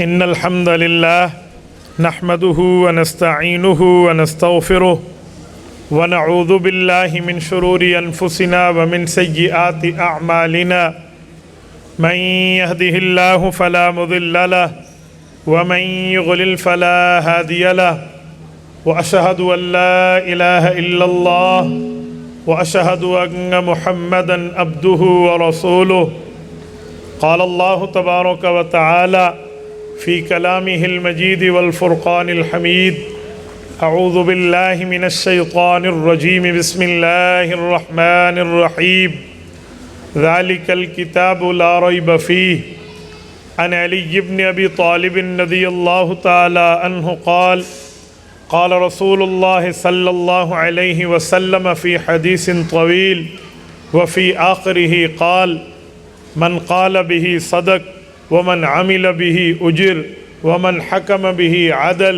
إن الحمد لله نحمده ونستعينه ونستغفره ونعوذ بالله من شرور أنفسنا ومن سيئات أعمالنا من يهده الله فلا مضل له ومن يضلل فلا هادي له وأشهد أن لا إله إلا الله وأشهد أن محمدا عبده ورسوله قال الله تبارك وتعالى في كلامه المجيد والفرقان الحميد أعوذ بالله من الشيطان الرجيم بسم الله الرحمن الرحيم ذلك الكتاب لا ريب فيه عن علي بن أبي طالب رضي الله تعالى عنه قال قال رسول الله صلى الله عليه وسلم في حديث طويل وفي آخره قال من قال به صدق ومن عمل به أجر ومن حكم به عدل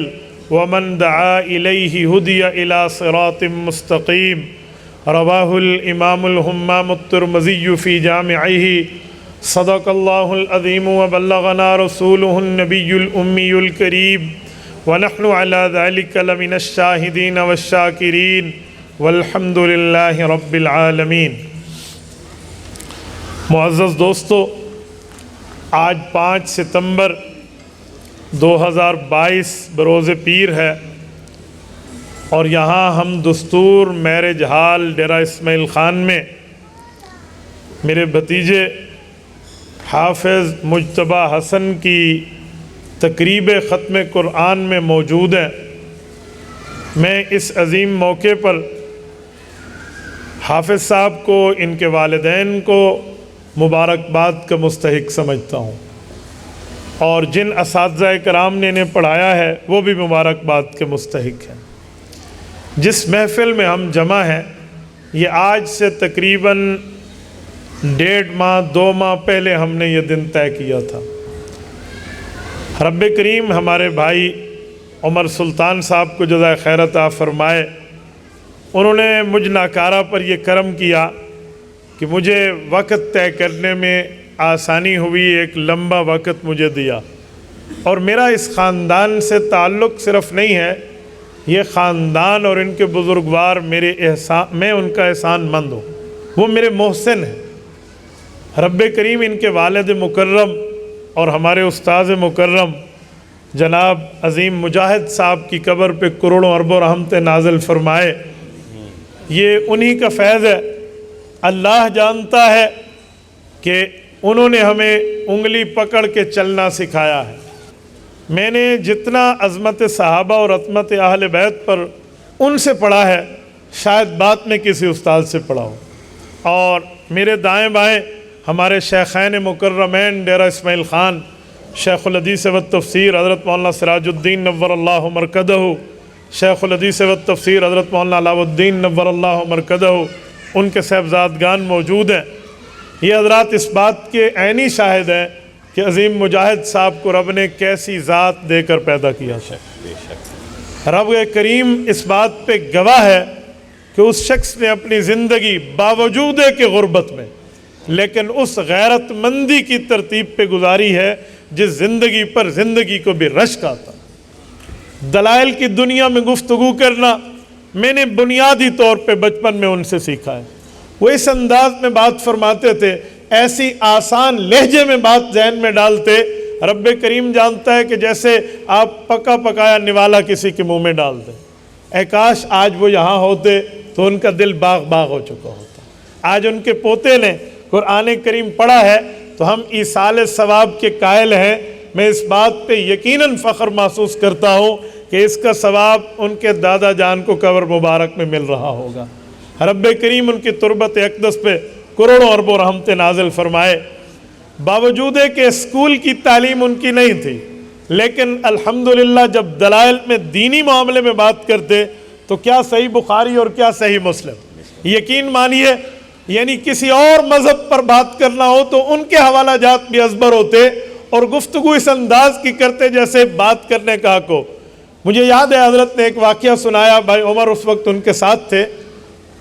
ومن دعا إليه هدي إلى صراط مستقيم رواه الإمام الهمام الترمذي في جامعه صدق الله العظيم وبلغنا رسوله النبي الأمي الكريم ونحن على ذلك لمن الشاهدين والشاكرين والحمد لله رب العالمين۔ معزز دوستو، آج 5 ستمبر 2022 بروز پیر ہے اور یہاں ہم دستور میرج ہال ڈیرہ اسماعیل خان میں میرے بھتیجے حافظ مجتبیٰ حسن کی تقریب ختم قرآن میں موجود ہیں۔ میں اس عظیم موقع پر حافظ صاحب کو، ان کے والدین کو مبارکباد کا مستحق سمجھتا ہوں، اور جن اساتذہ کرام نے انہیں پڑھایا ہے وہ بھی مبارکباد کے مستحق ہیں۔ جس محفل میں ہم جمع ہیں، یہ آج سے تقریباً 1.5 ماہ 2 ماہ پہلے ہم نے یہ دن طے کیا تھا۔ رب کریم ہمارے بھائی عمر سلطان صاحب کو جزائے خیر عطا فرمائے۔ انہوں نے مجھ ناکارہ پر یہ کرم کیا کہ مجھے وقت طے کرنے میں آسانی ہوئی، ایک لمبا وقت مجھے دیا، اور میرا اس خاندان سے تعلق صرف نہیں ہے، یہ خاندان اور ان کے بزرگوار میں ان کا احسان مند ہوں، وہ میرے محسن ہیں۔ رب کریم ان کے والد مکرم اور ہمارے استاذ مکرم جناب عظیم مجاہد صاحب کی قبر پہ کروڑوں اربوں رحمتیں نازل فرمائے۔ یہ انہی کا فیض ہے۔ اللہ جانتا ہے کہ انہوں نے ہمیں انگلی پکڑ کے چلنا سکھایا ہے۔ میں نے جتنا عظمت صحابہ اور عظمت اہل بیت پر ان سے پڑھا ہے، شاید بعد میں کسی استاد سے پڑھا ہو۔ اور میرے دائیں بائیں ہمارے شیخین مکرمین ڈیرہ اسماعیل خان، شیخ الحدیث والتفسیر حضرت مولانا سراج الدین نور اللہ مرکزہ، شیخ الحدیث والتفسیر حضرت مولانا علاء الدین نور اللہ مرکزہ، ان کے صاحبزادگان موجود ہیں۔ یہ حضرات اس بات کے عینی شاہد ہیں کہ عظیم مجاہد صاحب کو رب نے کیسی ذات دے کر پیدا کیا ہے۔ رب کریم اس بات پہ گواہ ہے کہ اس شخص نے اپنی زندگی باوجود کہ غربت میں، لیکن اس غیرت مندی کی ترتیب پہ گزاری ہے جس زندگی پر زندگی کو بھی رشک آتا۔ دلائل کی دنیا میں گفتگو کرنا میں نے بنیادی طور پہ بچپن میں ان سے سیکھا ہے۔ وہ اس انداز میں بات فرماتے تھے، ایسی آسان لہجے میں بات ذہن میں ڈالتے، رب کریم جانتا ہے کہ جیسے آپ پکا پکایا نوالا کسی کے منہ میں ڈال دیں۔ اے کاش آج وہ یہاں ہوتے تو ان کا دل باغ باغ ہو چکا ہوتا۔ آج ان کے پوتے نے قرآن کریم پڑھا ہے تو ہم ایصال ثواب کے قائل ہیں۔ میں اس بات پہ یقیناً فخر محسوس کرتا ہوں کہ اس کا ثواب ان کے دادا جان کو قبر مبارک میں مل رہا ہوگا۔ رب کریم ان کی تربت اقدس پہ کروڑوں اربوں رحمتیں نازل فرمائے۔ باوجود کہ اسکول کی تعلیم ان کی نہیں تھی، لیکن الحمدللہ جب دلائل میں دینی معاملے میں بات کرتے تو کیا صحیح بخاری اور کیا صحیح مسلم، یقین مانیے، یعنی کسی اور مذہب پر بات کرنا ہو تو ان کے حوالہ جات بھی ازبر ہوتے اور گفتگو اس انداز کی کرتے جیسے بات کرنے کا حق ہو۔ مجھے یاد ہے حضرت نے ایک واقعہ سنایا، بھائی عمر اس وقت ان کے ساتھ تھے۔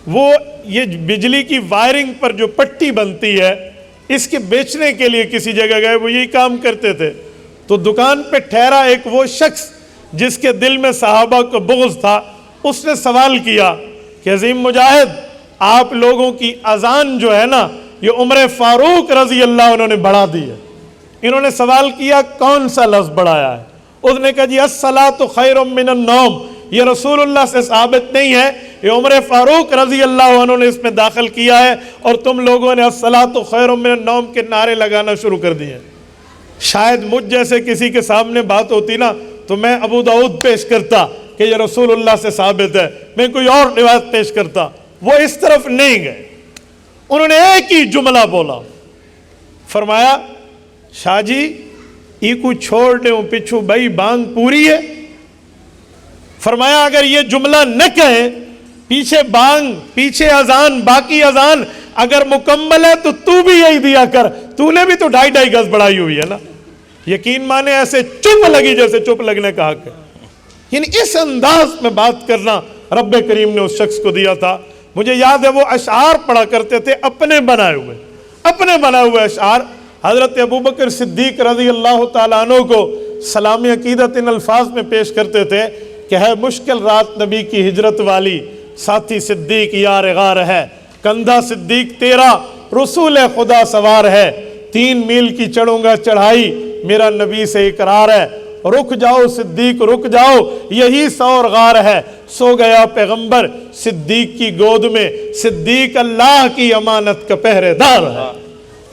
وہ یہ بجلی کی وائرنگ پر جو پٹی بنتی ہے، اس کے بیچنے کے لیے کسی جگہ گئے، وہ یہی کام کرتے تھے۔ تو دکان پہ ٹھہرا ایک وہ شخص جس کے دل میں صحابہ کو بغض تھا، اس نے سوال کیا کہ عظیم مجاہد، آپ لوگوں کی اذان جو ہے نا یہ عمر فاروق رضی اللہ عنہ نے بڑھا دی ہے۔ انہوں نے سوال کیا کون سا لفظ بڑھایا ہے؟ اس نے کہا جی الصلاۃ خیر من النوم، یہ رسول اللہ سے ثابت نہیں ہے، یہ عمر فاروق رضی اللہ عنہ نے اس میں داخل کیا ہے، اور تم لوگوں نے الصلاۃ خیر من النوم کے نعرے لگانا شروع کر دیے۔ شاید مجھ جیسے کسی کے سامنے بات ہوتی نا تو میں ابو داؤد پیش کرتا کہ یہ رسول اللہ سے ثابت ہے، میں کوئی اور روایت پیش کرتا۔ وہ اس طرف نہیں گئے، انہوں نے ایک ہی جملہ بولا، فرمایا شاہ جی ای کو چھوڑ دیں پچھو بھائی بانگ پوری ہے۔ فرمایا اگر یہ جملہ نہ کہیں، پیچھے بانگ پیچھے اذان باقی اذان اگر مکمل ہے تو بھی یہی دیا کر، تو نے بھی تو 2.5 گز بڑھائی ہوئی ہے نا۔ یقین مانے ایسے چپ لگی جیسے چپ لگنے کا حق ہے، یعنی اس انداز میں بات کرنا رب کریم نے اس شخص کو دیا تھا۔ مجھے یاد ہے وہ اشعار پڑھا کرتے تھے، اپنے بنائے ہوئے اشعار۔ حضرت ابوبکر صدیق رضی اللہ تعالیٰ عنہ کو سلام عقیدت ان الفاظ میں پیش کرتے تھے کہ ہے مشکل رات نبی کی ہجرت والی، ساتھی صدیق یار غار ہے، کندھا صدیق تیرا رسول خدا سوار ہے، 3 میل کی چڑھوں گا چڑھائی میرا نبی سے اقرار ہے، رک جاؤ صدیق رک جاؤ یہی سور غار ہے، سو گیا پیغمبر صدیق کی گود میں، صدیق اللہ کی امانت کا پہرے دار ہے۔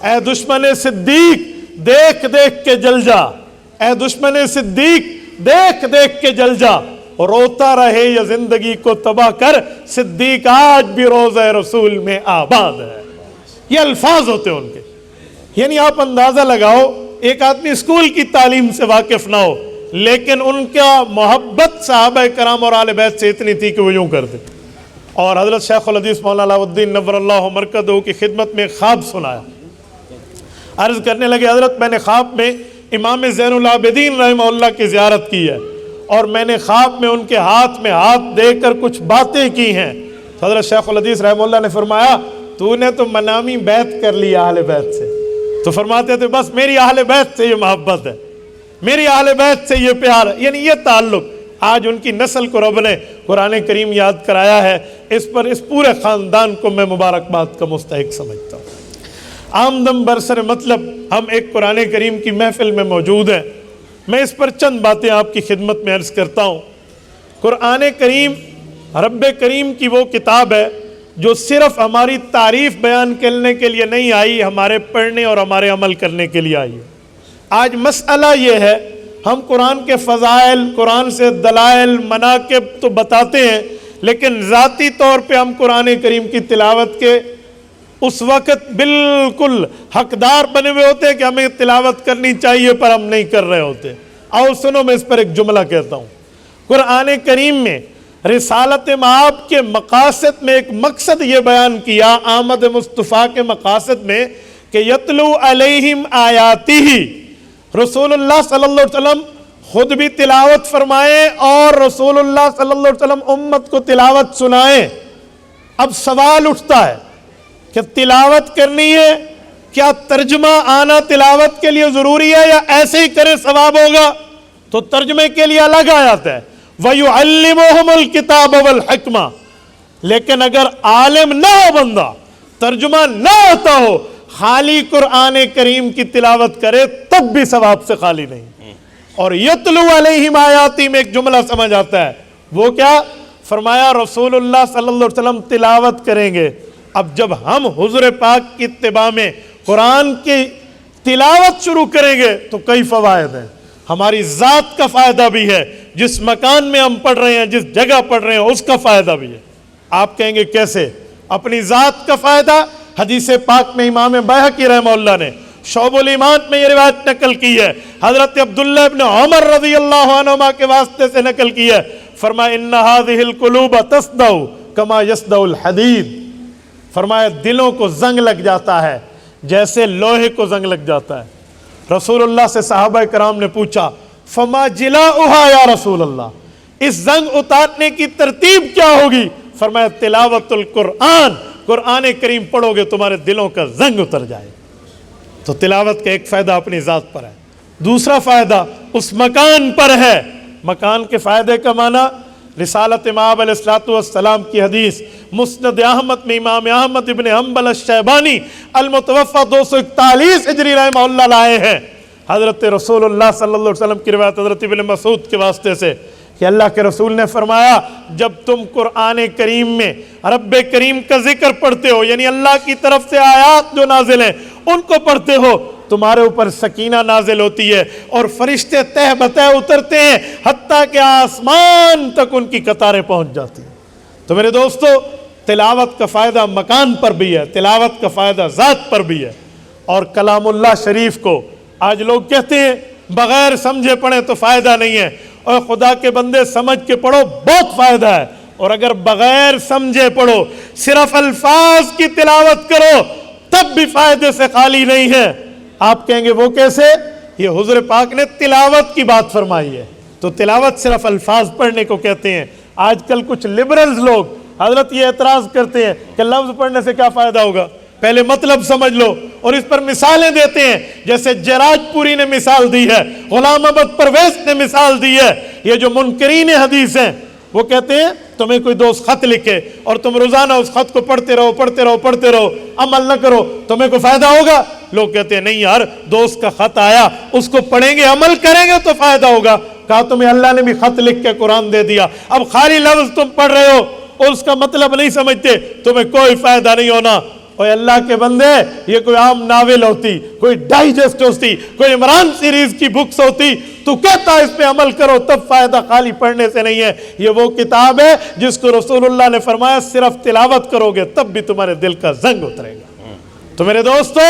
اے دشمن صدیق دیکھ دیکھ کے جل جا، اے دشمن صدیق دیکھ دیکھ کے جل جا، روتا رہے یا زندگی کو تباہ کر، صدیق آج بھی روضہ رسول میں آباد ہے۔ یہ الفاظ ہوتے ہیں ان کے، یعنی آپ اندازہ لگاؤ ایک آدمی اسکول کی تعلیم سے واقف نہ ہو لیکن ان کا محبت صحابہ کرام اور آل بیت سے اتنی تھی کہ وہ یوں کرتے۔ اور حضرت شیخ الحدیث مولانا علاء الدین نور اللہ مرکزہ کی خدمت میں خواب سنایا، عرض کرنے لگے حضرت میں نے خواب میں امام زین العابدین رحمہ اللہ کی زیارت کی ہے اور میں نے خواب میں ان کے ہاتھ میں ہاتھ دے کر کچھ باتیں کی ہیں۔ تو حضرت شیخ الحدیث رحمہ اللہ نے فرمایا تو نے تو منامی بیعت کر لی اہل بیت سے۔ تو فرماتے تھے بس میری اہل بیت سے یہ محبت ہے، میری اہل بیت سے یہ پیار ہے، یعنی یہ تعلق۔ آج ان کی نسل کو رب نے قرآن کریم یاد کرایا ہے، اس پر اس پورے خاندان کو میں مبارکباد کا مستحق سمجھتا ہوں۔ آمدم برسر مطلب ہم ایک قرآن کریم کی محفل میں موجود ہیں، میں اس پر چند باتیں آپ کی خدمت میں عرض کرتا ہوں۔ قرآن کریم رب کریم کی وہ کتاب ہے جو صرف ہماری تعریف بیان کرنے کے لیے نہیں آئی، ہمارے پڑھنے اور ہمارے عمل کرنے کے لیے آئی ہے۔ آج مسئلہ یہ ہے ہم قرآن کے فضائل، قرآن سے دلائل مناقب تو بتاتے ہیں لیکن ذاتی طور پہ ہم قرآن کریم کی تلاوت کے اس وقت بالکل حقدار بنے ہوئے ہوتے ہیں کہ ہمیں تلاوت کرنی چاہیے پر ہم نہیں کر رہے ہوتے۔ آؤ سنو میں اس پر ایک جملہ کہتا ہوں۔ قرآن کریم میں رسالت مآب کے مقاصد میں ایک مقصد یہ بیان کیا آمد مصطفیٰ کے مقاصد میں کہ یتلو علیہم آیاتی ہی، رسول اللہ صلی اللہ علیہ وسلم خود بھی تلاوت فرمائیں اور رسول اللہ صلی اللہ علیہ وسلم امت کو تلاوت سنائیں۔ اب سوال اٹھتا ہے کہ تلاوت کرنی ہے، کیا ترجمہ آنا تلاوت کے لیے ضروری ہے یا ایسے ہی کرے ثواب ہوگا؟ تو ترجمے کے لیے الگ آیت ہے وَيُعَلِّمُهُمُ الْكِتَابَ وَالْحِكْمَةَ، لیکن اگر عالم نہ ہو بندہ، ترجمہ نہ ہوتا ہو، خالی قرآن کریم کی تلاوت کرے تب بھی ثواب سے خالی نہیں۔ اور یتلو علیہم آیاتی میں ایک جملہ سمجھ آتا ہے، وہ کیا فرمایا؟ رسول اللہ صلی اللہ علیہ وسلم تلاوت کریں گے۔ اب جب ہم حضور پاک کی اتباع میں قرآن کی تلاوت شروع کریں گے تو کئی فوائد ہیں، ہماری ذات کا فائدہ بھی ہے، جس مکان میں ہم پڑھ رہے ہیں، جس جگہ پڑھ رہے ہیں اس کا فائدہ بھی ہے۔ آپ کہیں گے کیسے؟ اپنی ذات کا فائدہ حدیث پاک میں امام بیہقی رحمہ اللہ نے شعب الایمان میں یہ روایت نقل کی ہے، حضرت عبداللہ ابن عمر رضی اللہ عنہما کے واسطے سے نقل کی ہے، فرمایا ان هذه القلوب تصدع كما يصدع الحديد، فرمایا دلوں کو زنگ لگ جاتا ہے جیسے لوہے کو زنگ لگ جاتا ہے۔ رسول اللہ سے صحابہ کرام نے پوچھا فما جلاؤها یا رسول اللہ، اس زنگ اتارنے کی ترتیب کیا ہوگی؟ فرمایا تلاوت القرآن، قرآن کریم پڑھو گے تمہارے دلوں کا زنگ اتر جائے۔ تو تلاوت کا ایک فائدہ اپنی ذات پر ہے۔ دوسرا فائدہ اس مکان پر ہے. مکان کے فائدے کا معنی رسالت امام علیہ الصلوۃ والسلام کی حدیث مسند احمد میں امام احمد ابن حنبل الشیبانی المتوفی 241 ہجری رحمہ اللہ لائے ہیں حضرت رسول اللہ صلی اللہ علیہ وسلم کی روایت حضرت ابن مسعود کے واسطے سے کہ اللہ کے رسول نے فرمایا جب تم قرآن کریم میں رب کریم کا ذکر پڑھتے ہو یعنی اللہ کی طرف سے آیات جو نازل ہیں ان کو پڑھتے ہو تمہارے اوپر سکینہ نازل ہوتی ہے اور فرشتے تہ بتہ اترتے ہیں حتیٰ کہ آسمان تک ان کی قطاریں پہنچ جاتی ہیں. تو میرے دوستو تلاوت کا فائدہ مکان پر بھی ہے, تلاوت کا فائدہ ذات پر بھی ہے. اور کلام اللہ شریف کو آج لوگ کہتے ہیں بغیر سمجھے پڑھیں تو فائدہ نہیں ہے, اور خدا کے بندے سمجھ کے پڑھو بہت فائدہ ہے. اور اگر بغیر سمجھے پڑھو صرف الفاظ کی تلاوت کرو تب بھی فائدے سے خالی نہیں ہے. آپ کہیں گے وہ کیسے؟ یہ حضور پاک نے تلاوت کی بات فرمائی ہے, تو تلاوت صرف الفاظ پڑھنے کو کہتے ہیں. آج کل کچھ لبرلز لوگ حضرت یہ اعتراض کرتے ہیں کہ لفظ پڑھنے سے کیا فائدہ ہوگا, پہلے مطلب سمجھ لو, اور اس پر مثالیں دیتے ہیں جیسے جراج پوری نے مثال دی ہے, غلام احمد پرویز نے مثال دی ہے. یہ جو منکرین حدیث ہیں وہ کہتے ہیں تمہیں کوئی دوست خط لکھے اور تم روزانہ اس خط کو پڑھتے رہو عمل نہ کرو, تمہیں کوئی فائدہ ہوگا؟ لوگ کہتے ہیں نہیں یار, دوست کا خط آیا اس کو پڑھیں گے عمل کریں گے تو فائدہ ہوگا. کہا تمہیں اللہ نے بھی خط لکھ کے قرآن دے دیا, اب خالی لفظ تم پڑھ رہے ہو اور اس کا مطلب نہیں سمجھتے, تمہیں کوئی فائدہ نہیں ہونا. اور اللہ کے بندے یہ کوئی عام ناول ہوتی, کوئی ڈائجسٹ ہوتی, کوئی عمران سیریز کی بکس ہوتی تو کہتا اس پہ عمل کرو تب فائدہ, خالی پڑھنے سے نہیں ہے. یہ وہ کتاب ہے جس کو رسول اللہ نے فرمایا صرف تلاوت کرو گے تب بھی تمہارے دل کا زنگ اترے گا. تو میرے دوستو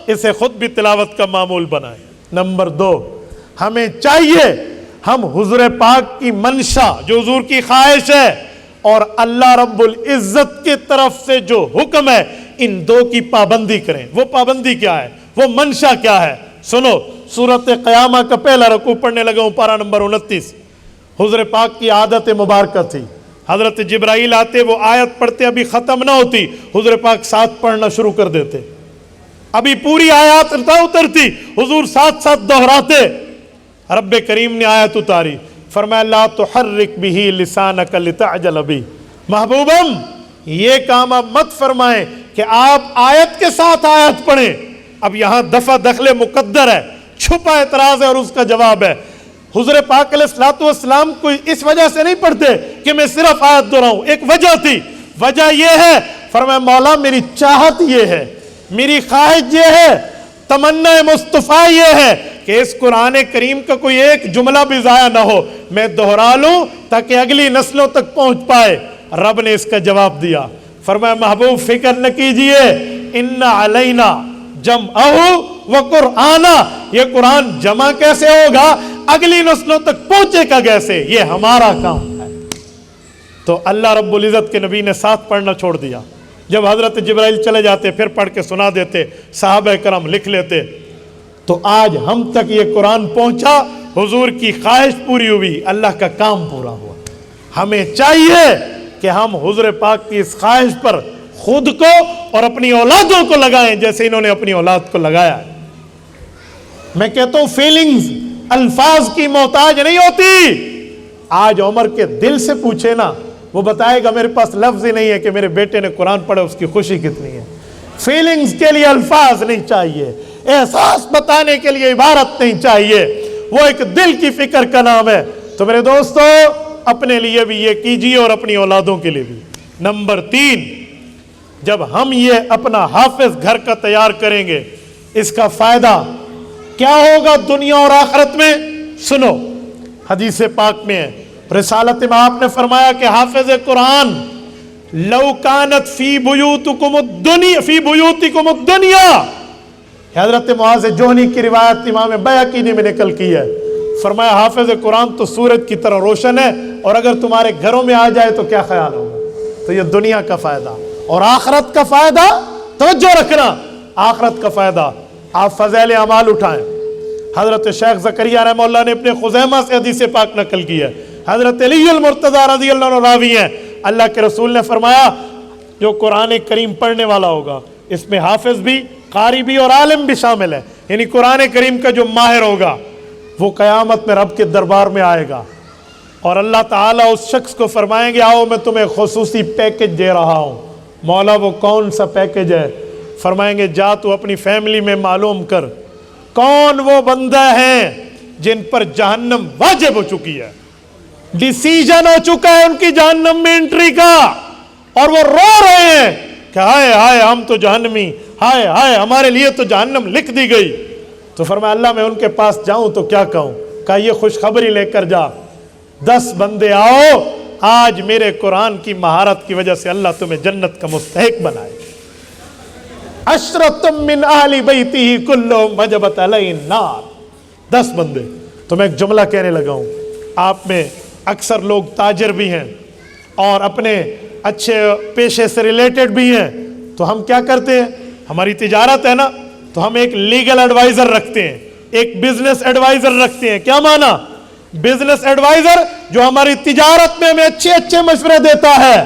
اسے خود بھی تلاوت کا معمول بنائیں. نمبر 2, ہمیں چاہیے ہم حضور پاک کی منشا جو حضور کی خواہش ہے اور اللہ رب العزت کی طرف سے جو حکم ہے ان دو کی پابندی کریں. وہ پابندی کیا ہے, وہ منشا کیا ہے؟ سنو, سورۃ قیامہ کا پہلا رکوع پڑھنے لگا ہوں, پارہ نمبر 29. حضور پاک کی عادت مبارکہ تھی, حضرت جبرائیل آتے وہ آیت پڑھتے ابھی ختم نہ ہوتی, حضور پاک ساتھ پڑھنا شروع کر دیتے, ابھی پوری آیات نہ اترتی حضور ساتھ ساتھ دہراتے. رب کریم نے آیت اتاری, فرمایا لا تحرک بہ لسانک لتعجل بہ, محبوبم یہ کام آپ مت فرمائیں کہ آپ آیت کے ساتھ آیت پڑھیں. اب یہاں دفع دخل مقدر ہے, چھپا اعتراض ہے اور اس کا جواب ہے. حضور پاک علیہ الصلوۃ والسلام کو اس وجہ سے نہیں پڑھتے کہ میں صرف آیت دہراؤں, ایک وجہ تھی. وجہ یہ ہے, فرمایا مولا میری چاہت یہ ہے, میری خواہش یہ ہے, تمنا مصطفیٰ یہ ہے کہ اس قرآن کریم کا کوئی ایک جملہ بھی ضائع نہ ہو, میں دہرا لوں تاکہ اگلی نسلوں تک پہنچ پائے. رب نے اس کا جواب دیا, فرمایا محبوب فکر نہ کیجئے, ان علینا جمعہ و قرآنہ, یہ قرآن جمع کیسے ہوگا, اگلی نسلوں تک پہنچے گا کیسے, یہ ہمارا کام ہے. تو اللہ رب العزت کے نبی نے ساتھ پڑھنا چھوڑ دیا. جب حضرت جبرائیل چلے جاتے پھر پڑھ کے سنا دیتے, صحابہ کرام لکھ لیتے. تو آج ہم تک یہ قرآن پہنچا, حضور کی خواہش پوری ہوئی, اللہ کا کام پورا ہوا. ہمیں چاہیے کہ ہم حضور پاک کی اس خواہش پر خود کو اور اپنی اولادوں کو لگائیں جیسے انہوں نے اپنی اولاد کو لگایا ہے. میں کہتا ہوں فیلنگز الفاظ کی محتاج نہیں ہوتی. آج عمر کے دل سے پوچھے نا, وہ بتائے گا میرے پاس لفظ ہی نہیں ہے کہ میرے بیٹے نے قرآن پڑھا اس کی خوشی کتنی ہے. فیلنگز کے لیے الفاظ نہیں چاہیے, احساس بتانے کے لیے عبارت نہیں چاہیے, وہ ایک دل کی فکر کا نام ہے. تو میرے دوستو اپنے لیے بھی یہ کیجیے اور اپنی اولادوں کے لیے بھی. نمبر 3, جب ہم یہ اپنا حافظ گھر کا تیار کریں گے اس کا فائدہ کیا ہوگا دنیا اور آخرت میں؟ سنو, حدیث پاک میں ہے, رسالت میں آپ نے فرمایا کہ حافظ قرآن لو کانت فی بیوتکم الدنیا, حضرت معاذ جوہنی کی روایت امام بیہقی نے نقل کی ہے, فرمایا حافظ قرآن تو سورج کی طرح روشن ہے, اور اگر تمہارے گھروں میں آ جائے تو کیا خیال ہوگا. تو یہ دنیا کا فائدہ اور آخرت کا فائدہ, توجہ رکھنا, آخرت کا فائدہ. آپ فضائل اعمال اٹھائیں, حضرت شیخ زکریہ رحمہ اللہ نے اپنے خزیمہ سے حدیث پاک نقل کی ہے, حضرت علی المرتضیٰ رضی اللہ عنہ راوی ہیں. اللہ کے رسول نے فرمایا جو قرآن کریم پڑھنے والا ہوگا اس میں حافظ بھی, قاری بھی اور عالم بھی شامل ہے, یعنی قرآن کریم کا جو ماہر ہوگا وہ قیامت میں رب کے دربار میں آئے گا اور اللہ تعالیٰ اس شخص کو فرمائیں گے آؤ میں تمہیں خصوصی پیکج دے رہا ہوں۔ مولا وہ کون سا پیکج ہے؟ فرمائیں گے جا تو اپنی فیملی میں معلوم کر کون وہ بندہ ہیں جن پر جہنم واجب ہو چکی ہے، ڈیسیجن ہو چکا ہے ان کی جہنم میں انٹری کا، اور وہ رو رہے ہیں کہ ہائے ہائے ہم تو جہنمی، ہائے ہائے ہمارے لیے تو جہنم لکھ دی گئی۔ تو فرمایا اللہ میں ان کے پاس جاؤں تو کیا کہوں؟ کہا یہ خوشخبری لے کر جا، 10 بندے آؤ آج میرے قرآن کی مہارت کی وجہ سے اللہ تمہیں جنت کا مستحق بنائے۔ عشرۃ من اہل بیتہ کلہم وجبت علیہم النار، 10 بندے۔ تو میں ایک جملہ کہنے لگا ہوں، آپ میں اکثر لوگ تاجر بھی ہیں اور اپنے اچھے پیشے سے ریلیٹڈ بھی ہیں، تو ہم کیا کرتے ہیں؟ ہماری تجارت ہے نا، تو ہم ایک لیگل ایڈوائزر رکھتے ہیں، ایک بزنس ایڈوائزر رکھتے ہیں۔ کیا معنی؟ بزنس ایڈوائزر جو ہماری تجارت میں ہمیں اچھے اچھے مشورے دیتا ہے،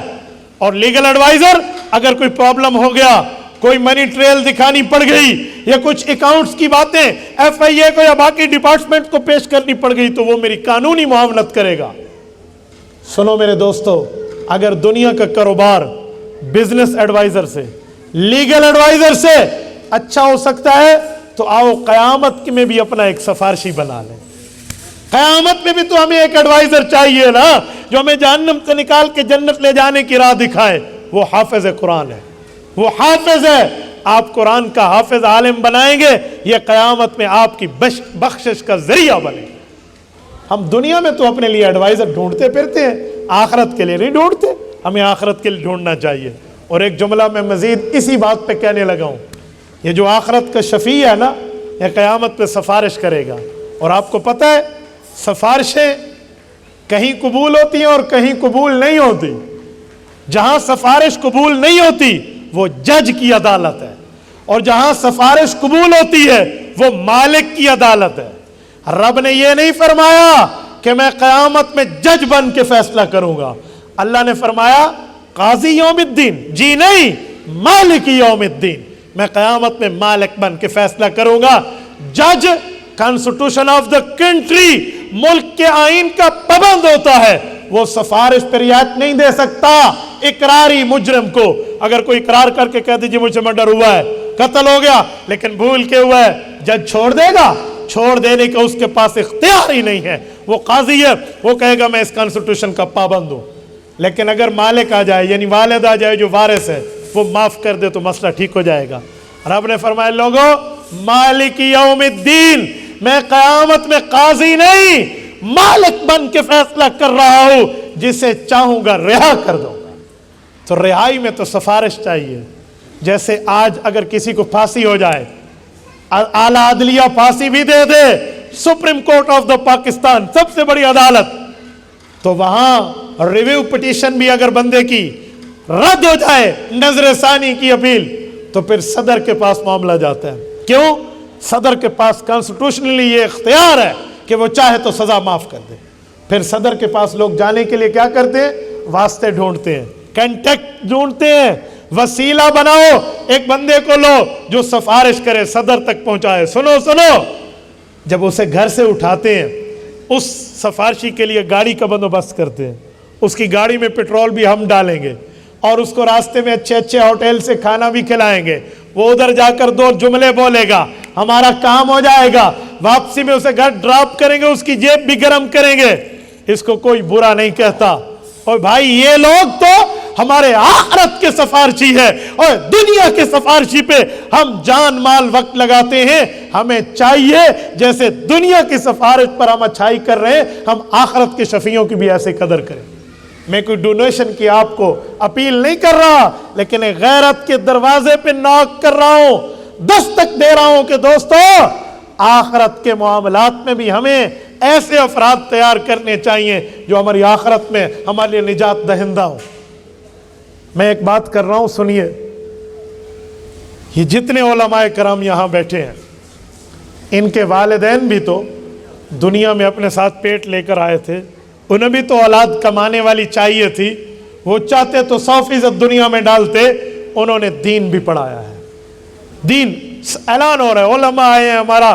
اور لیگل ایڈوائزر اگر کوئی پرابلم ہو گیا، کوئی منی ٹریل دکھانی پڑ گئی یا کچھ اکاؤنٹس کی باتیں ایف آئی اے کو یا باقی ڈپارٹمنٹ کو پیش کرنی پڑ گئی تو وہ میری قانونی معاونت کرے گا۔ سنو میرے دوستو، اگر دنیا کا کاروبار بزنس ایڈوائزر سے، لیگل ایڈوائزر سے اچھا ہو سکتا ہے تو آؤ قیامت میں بھی اپنا ایک سفارشی بنا لیں۔ قیامت میں بھی تو ہمیں ایک ایڈوائزر چاہیے نا جو ہمیں جہنم سے نکال کے جنت لے جانے کی راہ دکھائے۔ وہ حافظ قرآن ہے، وہ حافظ ہے۔ آپ قرآن کا حافظ عالم بنائیں گے، یہ قیامت میں آپ کی بخشش کا ذریعہ بنے گا۔ ہم دنیا میں تو اپنے لیے ایڈوائزر ڈھونڈتے پھرتے ہیں، آخرت کے لیے نہیں ڈھونڈتے، ہمیں آخرت کے لیے ڈھونڈنا چاہیے۔ اور ایک جملہ میں مزید اسی بات پہ کہنے لگا ہوں، یہ جو آخرت کا شفیع ہے نا، یہ قیامت پہ سفارش کرے گا، اور آپ کو پتہ ہے سفارشیں کہیں قبول ہوتی ہیں اور کہیں قبول نہیں ہوتی۔ جہاں سفارش قبول نہیں ہوتی وہ جج کی عدالت ہے، اور جہاں سفارش قبول ہوتی ہے وہ مالک کی عدالت ہے۔ رب نے یہ نہیں فرمایا کہ میں قیامت میں جج بن کے فیصلہ کروں گا، اللہ نے فرمایا قاضی یوم الدین، جی نہیں، مالک یوم الدین، میں قیامت میں مالک بن کے فیصلہ کروں گا۔ جج کانسٹیٹیوشن آف دا کنٹری، ملک کے آئین کا پابند ہوتا ہے، وہ سفارش پر رعایت نہیں دے سکتا۔ اقراری مجرم کو اگر کوئی اقرار کر کے کہہ دیجیے مجھے مرڈر ہوا ہے، قتل ہو گیا لیکن بھول کے ہوا ہے، جج چھوڑ دے گا؟ چھوڑ دینے کا اس کے پاس اختیار ہی نہیں ہے۔ وہ قاضی ہے، وہ کہے گا میں اس کانسٹیٹیوشن کا پابند ہوں۔ لیکن اگر مالک آ جائے یعنی والد آ جائے جو وارث ہے، وہ معاف کر دے تو مسئلہ ٹھیک ہو جائے گا۔ رب نے فرمایا لوگو مالک یوم الدین، میں قیامت میں قاضی نہیں، مالک بن کے فیصلہ کر رہا ہوں، جسے چاہوں گا رہا کر دوں گا۔ تو رہائی میں تو سفارش چاہیے۔ جیسے آج اگر کسی کو پھانسی ہو جائے، اعلیٰ عدلیہ پھانسی بھی دے دے، supreme court of the Pakistan سب سے بڑی عدالت، تو وہاں ریویو پٹیشن بھی اگر بندے کی رد ہو جائے، نظر ثانی کی اپیل، تو پھر صدر کے پاس معاملہ جاتا ہے۔ کیوں؟ صدر کے پاس کانسٹیٹیوشنلی یہ اختیار ہے کہ وہ چاہے تو سزا معاف کر دے۔ پھر صدر کے پاس لوگ جانے کے لیے کیا کرتے ہیں؟ واسطے ڈھونڈتے ہیں، کانٹیکٹ ڈھونڈتے ہیں، وسیلہ بناؤ، ایک بندے کو لو جو سفارش کرے، صدر تک پہنچائے۔ سنو جب اسے گھر سے اٹھاتے ہیں، اس سفارشی کے لیے گاڑی کا بندوبست کرتے ہیں، اس کی گاڑی میں پیٹرول بھی ہم ڈالیں گے، اور اس کو راستے میں اچھے اچھے ہوٹل سے کھانا بھی کھلائیں گے، وہ ادھر جا کر 2 جملے بولے گا، ہمارا کام ہو جائے گا، واپسی میں اسے گھر ڈراپ کریں گے، اس کی جیب بھی گرم کریں گے، اس کو کوئی برا نہیں کہتا۔ اور بھائی یہ لوگ تو ہمارے آخرت کے سفارشی ہے، اور دنیا کے سفارشی پہ ہم جان مال وقت لگاتے ہیں۔ ہمیں چاہیے جیسے دنیا کی سفارش پر ہم اچھائی کر رہے ہیں، ہم آخرت کے شفیعوں کی بھی ایسے قدر کریں۔ میں کوئی ڈونیشن کی آپ کو اپیل نہیں کر رہا، لیکن ایک غیرت کے دروازے پہ ناک کر رہا ہوں، دستک دے رہا ہوں کہ دوستو آخرت کے معاملات میں بھی ہمیں ایسے افراد تیار کرنے چاہیے جو ہماری آخرت میں ہمارے لیے نجات دہندہ ہوں۔ میں ایک بات کر رہا ہوں، سنیے، یہ جتنے علماء کرام یہاں بیٹھے ہیں، ان کے والدین بھی تو دنیا میں اپنے ساتھ پیٹ لے کر آئے تھے، انہیں بھی تو اولاد کمانے والی چاہیے تھی، وہ چاہتے تو 100% دنیا میں ڈالتے، انہوں نے دین بھی پڑھایا ہے۔ دین اعلان ہو رہا ہے، علماء آئے ہیں، ہمارا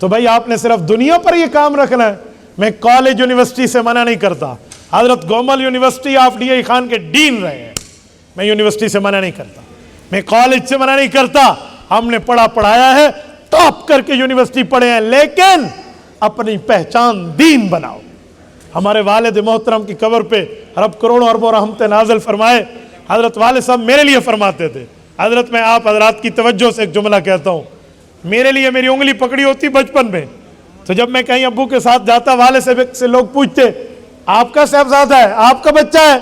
تو بھائی آپ نے صرف دنیا پر یہ کام رکھنا ہے. میں کالج یونیورسٹی سے منع نہیں کرتا. حضرت گومل یونیورسٹی آپ ڈی اے خان کے ڈین رہے ہیں, میں یونیورسٹی سے منع نہیں کرتا, میں کالج سے منع نہیں کرتا. ہم نے پڑھایا ہے, ٹاپ کر کے یونیورسٹی پڑھے ہیں, لیکن اپنی پہچان دین بناؤ. ہمارے والد محترم کی قبر پہ رب کروڑوں اربوں رحمت نازل فرمائے, حضرت والد صاحب میرے لیے فرماتے تھے, حضرت میں آپ حضرات کی توجہ سے ایک جملہ کہتا ہوں. میرے لیے میری انگلی پکڑی ہوتی بچپن میں, تو جب میں کہیں ابو کے ساتھ جاتا, والد سے لوگ پوچھتے آپ کا صاحبزادہ ہے, آپ کا بچہ ہے.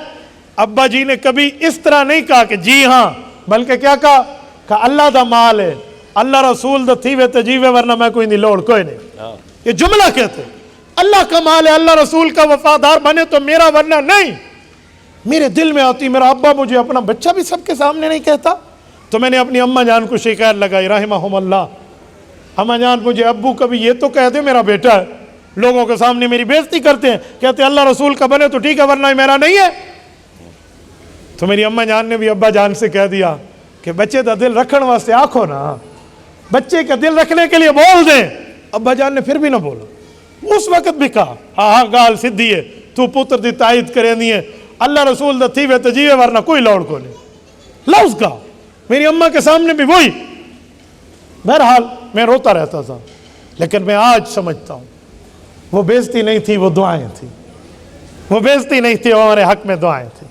ابا جی نے کبھی اس طرح نہیں کہا کہ جی ہاں, بلکہ کیا کہا کہ اللہ دا مال ہے, اللہ رسول دا تھیوے تجیوے, ورنہ میں کوئی نہیں لوڑ کوئی نہیں. یہ جملہ کہتے اللہ کا مال ہے, اللہ رسول کا وفادار بنے تو میرا, ورنہ نہیں. میرے دل میں آتی, میرا ابا مجھے اپنا بچہ بھی سب کے سامنے نہیں کہتا. تو میں نے اپنی اماں جان کو شکایت لگائی رحمہم اللہ, اماں جان مجھے ابو کبھی یہ تو کہہ دے میرا بیٹا ہے. لوگوں کے سامنے میری بےزتی کرتے ہیں, کہتے ہیں اللہ رسول کا بنے تو ٹھیک ہے, ورنہ میرا نہیں ہے. تو میری اماں جان نے بھی ابا جان سے کہہ دیا کہ بچے دا دل رکھن واسطے آکھو نا, بچے کا دل رکھنے کے لیے بول دیں. ابا جان نے پھر بھی نہ بولا, اس وقت بھی کہا ہاں گال سدھی ہے, تو پتر دی تائید کرے نہیں ہے, اللہ رسول دا تھیوے تجیوے, ورنہ کوئی لوڑ کو نہیں. لفظ کہا میری اماں کے سامنے بھی وہی. بہرحال میں روتا رہتا تھا, لیکن میں آج سمجھتا ہوں وہ بےزتی نہیں تھی, وہ دعائیں تھیں. وہ بےزتی نہیں تھی, وہ ہمارے حق میں دعائیں تھیں.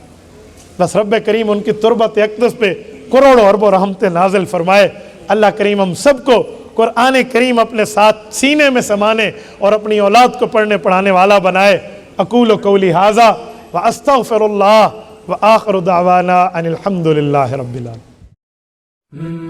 بس رب کریم ان کی تربت اقدس پہ کروڑوں اربوں رحمت نازل فرمائے. اللہ کریم ہم سب کو قرآن کریم اپنے ساتھ سینے میں سمانے اور اپنی اولاد کو پڑھنے پڑھانے والا بنائے. اقول قولی ھذا واستغفر اللہ وآخر دعوانا ان الحمد للہ رب العالمین.